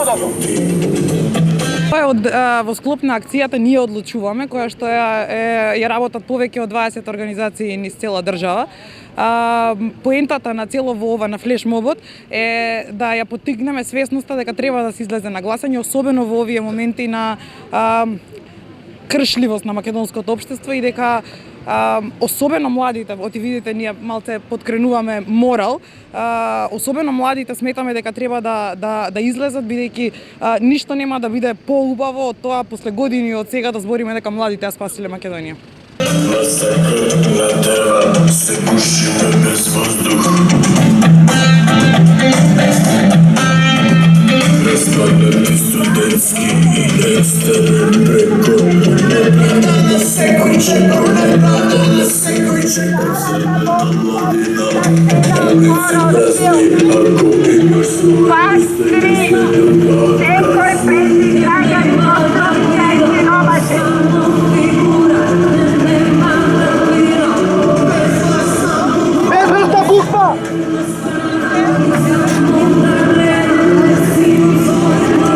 Тоа е во склоп на акцијата Ние одлучуваме, која што ја работат повеќе од 20 организации низ цела држава. Поентата на цело ова на флешмобот е да ја поттикнеме свесноста дека треба да се излезе на гласање, особено во овие моменти на кршливост на македонското општество и дека особено младите, оти видите, ние малце подкренуваме морал, особено младите сметаме дека треба да излезат, бидејќи ништо нема да биде поубаво од тоа после години од сега да збориме дека младите ја спасиле Македонија. На дева се пушиме без воздух. Разпаднати студентски и екстерен преко неправда на секој чекор, неправда на секој чекор, земната младина. Улици празни, ако имаш своја истина, следам